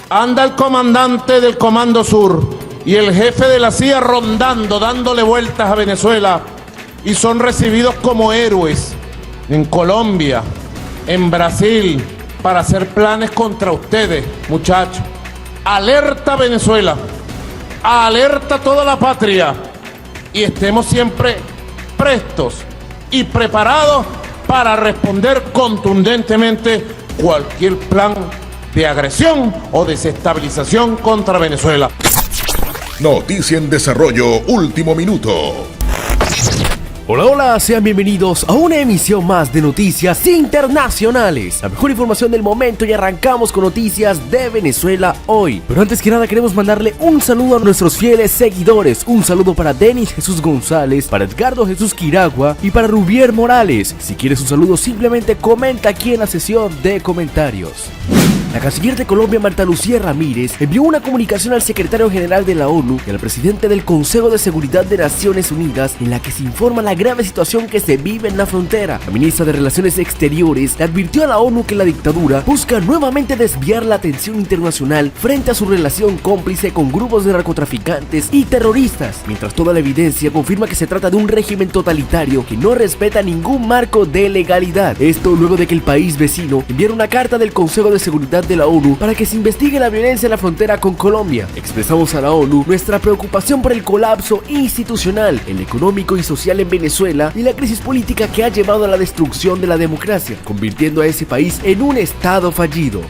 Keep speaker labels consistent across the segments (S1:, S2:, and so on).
S1: Anda el comandante del Comando Sur y el jefe de la CIA rondando, dándole vueltas a Venezuela, y son recibidos como héroes en Colombia, en Brasil, para hacer planes contra ustedes, muchachos. Alerta Venezuela, alerta toda la patria, y estemos siempre prestos y preparados para responder contundentemente cualquier plan de agresión o desestabilización contra Venezuela.
S2: Noticia en desarrollo, último minuto.
S3: Hola, hola, sean bienvenidos a una emisión más de Noticias Internacionales, la mejor información del momento, y arrancamos con noticias de Venezuela hoy. Pero antes que nada queremos mandarle un saludo a nuestros fieles seguidores, un saludo para Denis Jesús González, para Edgardo Jesús Quiragua y para Rubier Morales. Si quieres un saludo, simplemente comenta aquí en la sesión de comentarios. La canciller de Colombia, Marta Lucía Ramírez, envió una comunicación al secretario general de la ONU y al presidente del Consejo de Seguridad de Naciones Unidas, en la que se informa la grave situación que se vive en la frontera. La ministra de Relaciones Exteriores le advirtió a la ONU que la dictadura busca nuevamente desviar la atención internacional frente a su relación cómplice con grupos de narcotraficantes y terroristas, mientras toda la evidencia confirma que se trata de un régimen totalitario que no respeta ningún marco de legalidad. Esto luego de que el país vecino enviara una carta del Consejo de Seguridad de la ONU para que se investigue la violencia en la frontera con Colombia. Expresamos a la ONU nuestra preocupación por el colapso institucional, el económico y social en Venezuela y la crisis política que ha llevado a la destrucción de la democracia, convirtiendo a ese país en un estado fallido.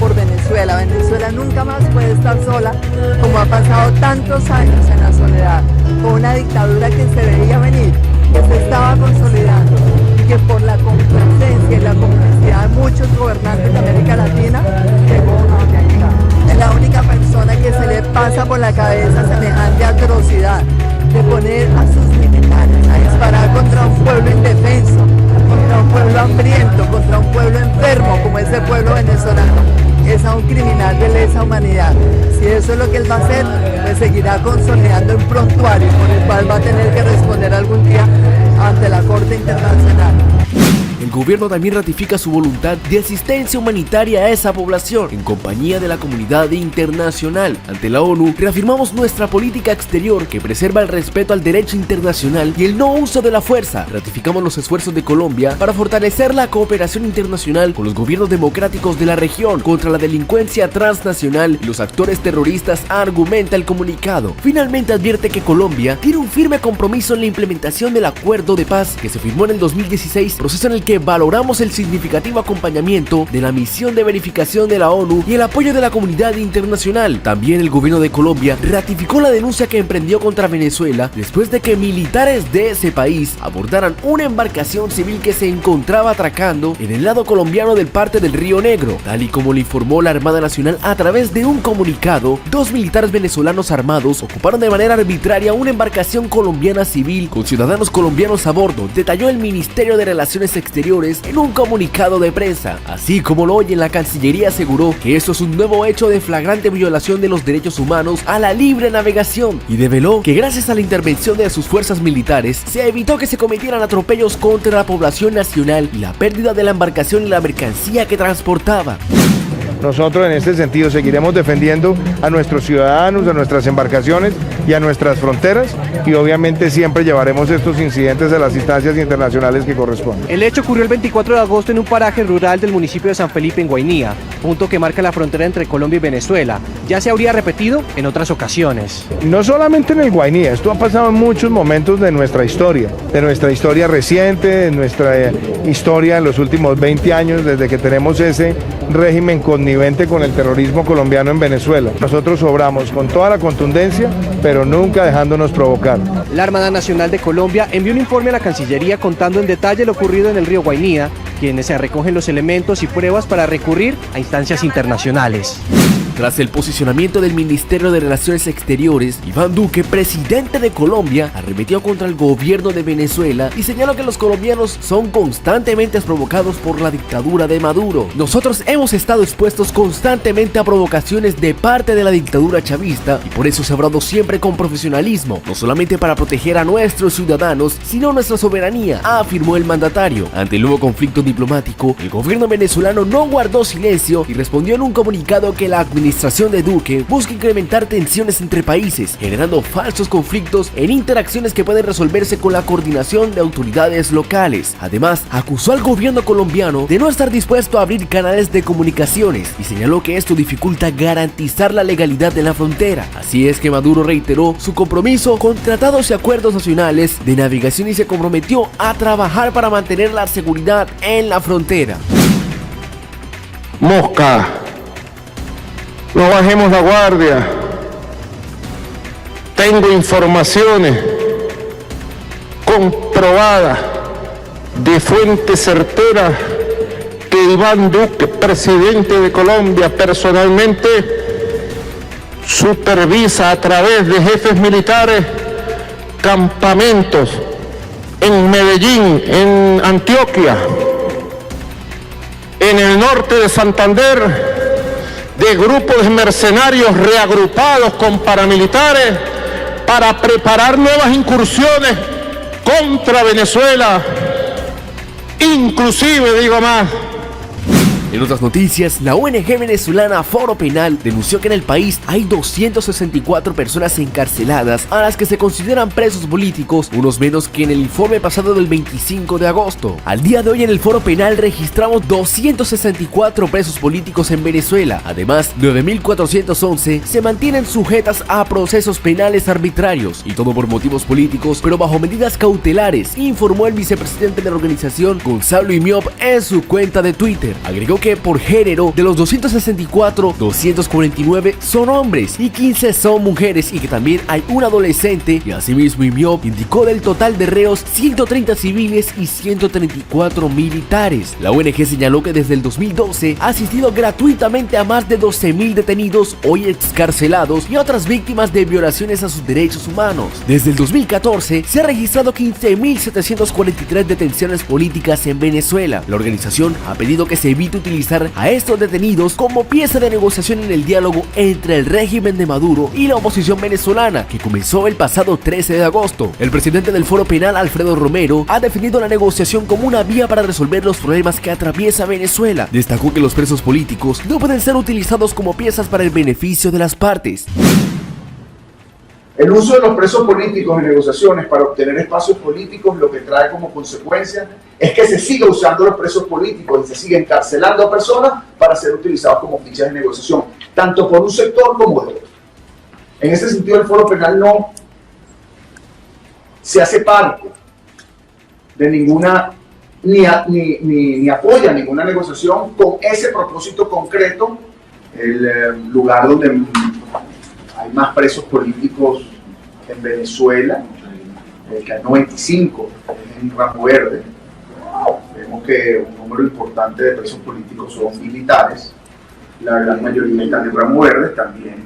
S4: Por Venezuela. Venezuela nunca más puede estar sola, como ha pasado tantos años en la soledad, con una dictadura que se veía venir, que se estaba consolidando, y que por la complacencia y la complicidad de muchos gobernantes de América Latina llegó a donde ha llegado. Es la única persona que se le pasa por la cabeza semejante atrocidad de poner a sus militares a disparar contra un pueblo indefenso, contra un pueblo hambriento, contra un pueblo enfermo como ese pueblo venezolano. Es a un criminal de lesa humanidad. Si eso es lo que él va a hacer, pues seguirá consolidando un prontuario por el cual va a tener que responder algún día ante la Corte Internacional.
S3: El gobierno también ratifica su voluntad de asistencia humanitaria a esa población en compañía de la comunidad internacional. Ante la ONU, reafirmamos nuestra política exterior que preserva el respeto al derecho internacional y el no uso de la fuerza. Ratificamos los esfuerzos de Colombia para fortalecer la cooperación internacional con los gobiernos democráticos de la región contra la delincuencia transnacional y los actores terroristas, argumenta el comunicado. Finalmente advierte que Colombia tiene un firme compromiso en la implementación del acuerdo de paz que se firmó en el 2016, proceso en el que valoramos el significativo acompañamiento de la misión de verificación de la ONU y el apoyo de la comunidad internacional. También el gobierno de Colombia ratificó la denuncia que emprendió contra Venezuela después de que militares de ese país abordaran una embarcación civil que se encontraba atracando en el lado colombiano del parte del Río Negro. Tal y como le informó la Armada Nacional a través de un comunicado, 2 militares venezolanos armados ocuparon de manera arbitraria una embarcación colombiana civil con ciudadanos colombianos a bordo, detalló el Ministerio de Relaciones Exteriores en un comunicado de prensa. Así como lo oyen, la Cancillería aseguró que esto es un nuevo hecho de flagrante violación de los derechos humanos a la libre navegación y develó que gracias a la intervención de sus fuerzas militares se evitó que se cometieran atropellos contra la población nacional y la pérdida de la embarcación y la mercancía que transportaba.
S5: Nosotros en este sentido seguiremos defendiendo a nuestros ciudadanos, a nuestras embarcaciones y a nuestras fronteras, y obviamente siempre llevaremos estos incidentes a las instancias internacionales que corresponden.
S6: El hecho ocurrió el 24 de agosto en un paraje rural del municipio de San Felipe, en Guainía, punto que marca la frontera entre Colombia y Venezuela. Ya se habría repetido en otras ocasiones.
S5: No solamente en el Guainía, esto ha pasado en muchos momentos de nuestra historia reciente, de nuestra historia en los últimos 20 años, desde que tenemos ese régimen connivente con el terrorismo colombiano en Venezuela. Nosotros obramos con toda la contundencia, pero nunca dejándonos provocar.
S6: La Armada Nacional de Colombia envió un informe a la Cancillería contando en detalle lo ocurrido en el río Guainía, quienes se recogen los elementos y pruebas para recurrir a instancias internacionales.
S3: Tras el posicionamiento del Ministerio de Relaciones Exteriores, Iván Duque, presidente de Colombia, arremetió contra el gobierno de Venezuela y señaló que los colombianos son constantemente provocados por la dictadura de Maduro. Nosotros hemos estado expuestos constantemente a provocaciones de parte de la dictadura chavista y por eso se ha obrado siempre con profesionalismo, no solamente para proteger a nuestros ciudadanos, sino nuestra soberanía, afirmó el mandatario. Ante el nuevo conflicto diplomático, el gobierno venezolano no guardó silencio y respondió en un comunicado que la administración de Duque busca incrementar tensiones entre países, generando falsos conflictos en interacciones que pueden resolverse con la coordinación de autoridades locales. Además, acusó al gobierno colombiano de no estar dispuesto a abrir canales de comunicaciones y señaló que esto dificulta garantizar la legalidad de la frontera. Así es que Maduro reiteró su compromiso con tratados y acuerdos nacionales de navegación y se comprometió a trabajar para mantener la seguridad en la frontera.
S7: Mosca, no bajemos la guardia. Tengo informaciones comprobadas de fuente certera que Iván Duque, presidente de Colombia, personalmente supervisa a través de jefes militares campamentos en Medellín, en Antioquia, en el norte de Santander, de grupos de mercenarios reagrupados con paramilitares para preparar nuevas incursiones contra Venezuela, inclusive, digo más.
S3: En otras noticias, la ONG venezolana Foro Penal denunció que en el país hay 264 personas encarceladas a las que se consideran presos políticos, unos menos que en el informe pasado del 25 de agosto. Al día de hoy en el Foro Penal registramos 264 presos políticos en Venezuela. Además, 9.411 se mantienen sujetas a procesos penales arbitrarios, y todo por motivos políticos, pero bajo medidas cautelares, informó el vicepresidente de la organización, Gonzalo Imiop, en su cuenta de Twitter. Agregó que por género, de los 264, 249 son hombres y 15 son mujeres y que también hay un adolescente, y asimismo Imiop indicó del total de reos 130 civiles y 134 militares. La ONG señaló que desde el 2012 ha asistido gratuitamente a más de 12.000 detenidos hoy excarcelados y otras víctimas de violaciones a sus derechos humanos. Desde el 2014 se ha registrado 15.743 detenciones políticas en Venezuela. La organización ha pedido que se evite utilizar a estos detenidos como pieza de negociación en el diálogo entre el régimen de Maduro y la oposición venezolana, que comenzó el pasado 13 de agosto. El presidente del Foro Penal, Alfredo Romero, ha definido la negociación como una vía para resolver los problemas que atraviesa Venezuela. Destacó que los presos políticos no pueden ser utilizados como piezas para el beneficio de las partes.
S8: El uso de los presos políticos en negociaciones para obtener espacios políticos lo que trae como consecuencia es que se siga usando los presos políticos y se sigue encarcelando a personas para ser utilizados como fichas de negociación, tanto por un sector como de otro. En ese sentido, el Foro Penal no se hace parte de ninguna, ni apoya ninguna negociación con ese propósito concreto. El lugar donde hay más presos políticos en Venezuela, que hay 95 en Ramo Verde. Vemos que un número importante de presos políticos son militares, la gran mayoría están en Ramo Verde también.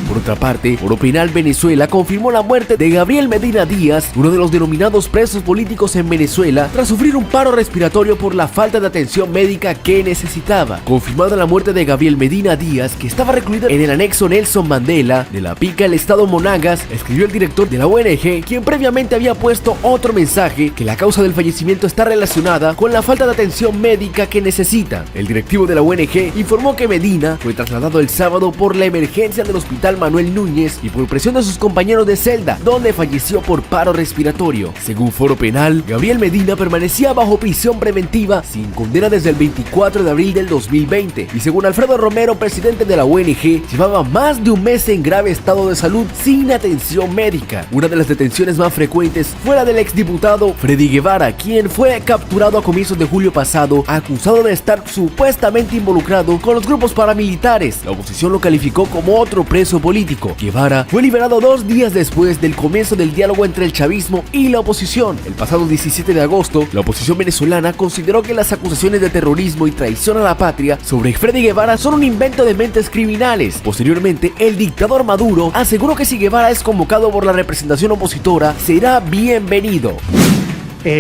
S3: Por otra parte, Foro Penal Venezuela confirmó la muerte de Gabriel Medina Díaz, uno de los denominados presos políticos en Venezuela, tras sufrir un paro respiratorio por la falta de atención médica que necesitaba. Confirmada la muerte de Gabriel Medina Díaz, que estaba recluido en el anexo Nelson Mandela de la Pica, el estado Monagas, escribió el director de la ONG, quien previamente había puesto otro mensaje, que la causa del fallecimiento está relacionada con la falta de atención médica que necesita. El directivo de la ONG informó que Medina fue trasladado el sábado por la emergencia del hospital Manuel Núñez y por presión de sus compañeros de celda, donde falleció por paro respiratorio. Según Foro Penal, Gabriel Medina permanecía bajo prisión preventiva sin condena desde el 24 de abril del 2020 y según Alfredo Romero, presidente de la ONG, llevaba más de un mes en grave estado de salud sin atención médica. Una de las detenciones más frecuentes fue la del exdiputado Freddy Guevara, quien fue capturado a comienzos de julio pasado, acusado de estar supuestamente involucrado con los grupos paramilitares. La oposición lo calificó como otro preso político. Guevara fue liberado 2 días después del comienzo del diálogo entre el chavismo y la oposición. El pasado 17 de agosto, la oposición venezolana consideró que las acusaciones de terrorismo y traición a la patria sobre Freddy Guevara son un invento de mentes criminales. Posteriormente, el dictador Maduro aseguró que si Guevara es convocado por la representación opositora, será bienvenido.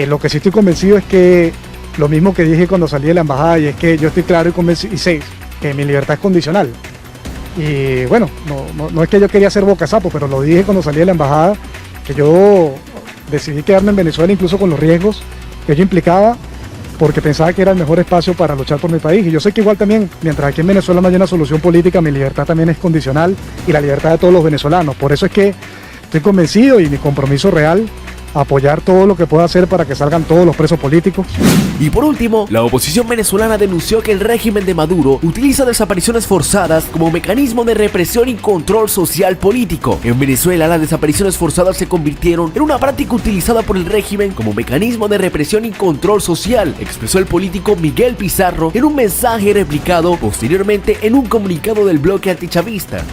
S9: Lo que sí estoy convencido es que lo mismo que dije cuando salí de la embajada, y es que yo estoy claro y convencido y sé que mi libertad es condicional. Y bueno, no es que yo quería hacer boca sapo, pero lo dije cuando salí de la embajada, que yo decidí quedarme en Venezuela incluso con los riesgos que ello implicaba, porque pensaba que era el mejor espacio para luchar por mi país. Y yo sé que igual también, mientras aquí en Venezuela no hay una solución política, mi libertad también es condicional y la libertad de todos los venezolanos. Por eso es que estoy convencido y mi compromiso real, apoyar todo lo que pueda hacer para que salgan todos los presos políticos.
S3: Y por último, la oposición venezolana denunció que el régimen de Maduro utiliza desapariciones forzadas como mecanismo de represión y control social político. En Venezuela, las desapariciones forzadas se convirtieron en una práctica utilizada por el régimen como mecanismo de represión y control social, expresó el político Miguel Pizarro en un mensaje replicado posteriormente en un comunicado del bloque antichavista.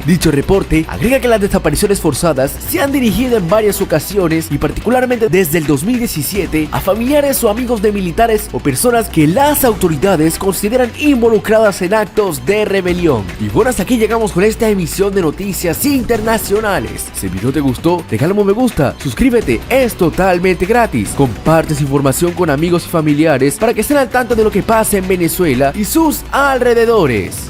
S3: Dicho reporte agrega que las desapariciones forzadas se han dirigido en varias ocasiones y particularmente desde el 2017 a familiares o amigos de militares o personas que las autoridades consideran involucradas en actos de rebelión. Y bueno, hasta aquí llegamos con esta emisión de noticias internacionales. Si el video te gustó, déjale un me gusta, suscríbete, es totalmente gratis. Comparte esa información con amigos y familiares para que estén al tanto de lo que pasa en Venezuela y sus alrededores.